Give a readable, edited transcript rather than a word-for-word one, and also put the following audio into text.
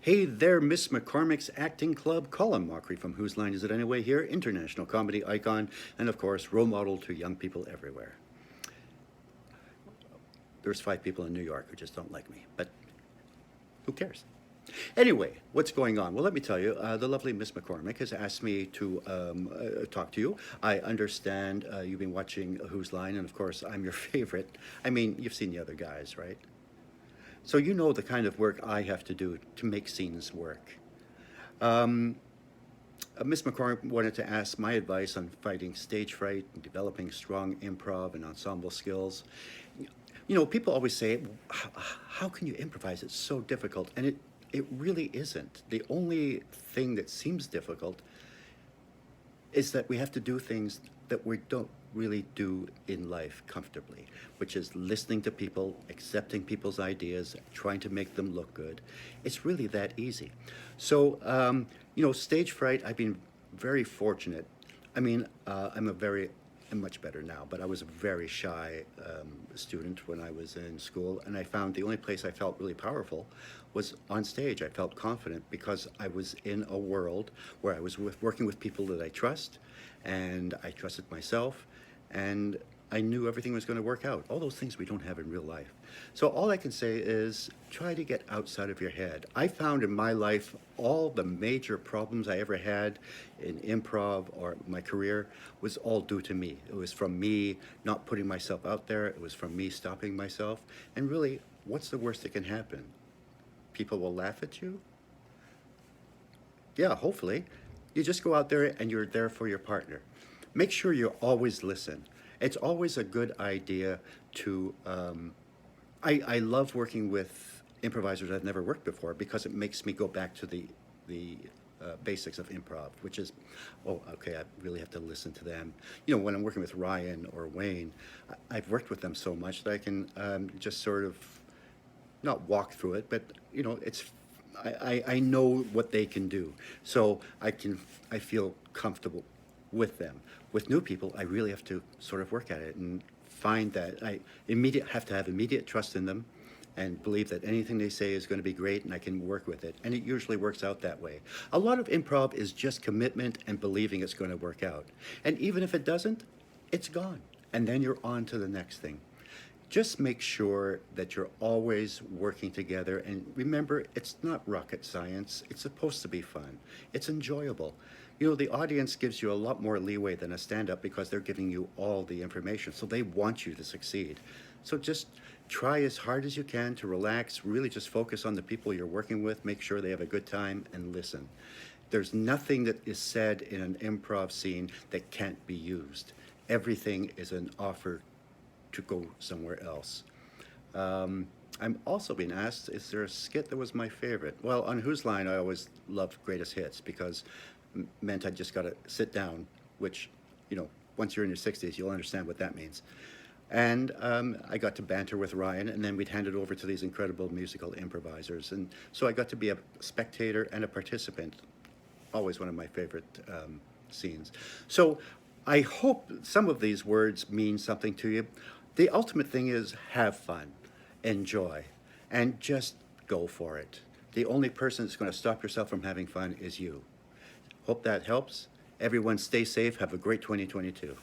Hey there, Miss McCormick's Acting Club. Colin Mochrie from Whose Line Is It Anyway here, international comedy icon, and of course, role model to young people everywhere. There's 5 people in New York who just don't like me, but who cares? Anyway, what's going on? Well, let me tell you, the lovely Miss McCormick has asked me to talk to you. I understand you've been watching Whose Line, and of course, I'm your favorite. I mean, you've seen the other guys, right? So you know the kind of work I have to do to make scenes work. Miss McCormick wanted to ask my advice on fighting stage fright and developing strong improv and ensemble skills. You know, people always say, how can you improvise? It's so difficult. And it really isn't. The only thing that seems difficult is that we have to do things that we don't really do in life comfortably, which is listening to people, accepting people's ideas, trying to make them look good. It's really that easy. So, you know, stage fright, I've been very fortunate. I mean, I'm much better now, but I was a very shy student when I was in school, and I found the only place I felt really powerful was on stage. I felt confident because I was in a world where I was working with people that I trust, and I trusted myself, and I knew everything was going to work out. All those things we don't have in real life. So all I can say is try to get outside of your head. I found in my life all the major problems I ever had in improv or my career was all due to me. It was from me not putting myself out there. It was from me stopping myself. And really, what's the worst that can happen? People will laugh at you? Yeah, hopefully. You just go out there and you're there for your partner. Make sure you always listen. It's always a good idea to, I love working with improvisers I've never worked before because it makes me go back to the basics of improv, which is, oh, okay, I really have to listen to them. You know, when I'm working with Ryan or Wayne, I've worked with them so much that I can just sort of, not walk through it, but, you know, I know what they can do. So I feel comfortable with them. With new people, I really have to sort of work at it and find that I have to have immediate trust in them and believe that anything they say is going to be great and I can work with it. And it usually works out that way. A lot of improv is just commitment and believing it's going to work out. And even if it doesn't, it's gone. And then you're on to the next thing. Just make sure that you're always working together, and remember, it's not rocket science. It's supposed to be fun. It's enjoyable. You know, the audience gives you a lot more leeway than a stand-up because they're giving you all the information, so they want you to succeed. So just try as hard as you can to relax, really just focus on the people you're working with, make sure they have a good time, and listen. There's nothing that is said in an improv scene that can't be used. Everything is an offer to go somewhere else. I'm also being asked, is there a skit that was my favorite? Well, on Whose Line, I always loved Greatest Hits because meant I just got to sit down, which, you know, once you're in your 60s, you'll understand what that means. And I got to banter with Ryan, and then we'd hand it over to these incredible musical improvisers. And so I got to be a spectator and a participant. Always one of my favorite scenes. So I hope some of these words mean something to you. The ultimate thing is have fun, enjoy, and just go for it. The only person that's going to stop yourself from having fun is you. Hope that helps. Everyone stay safe. Have a great 2022.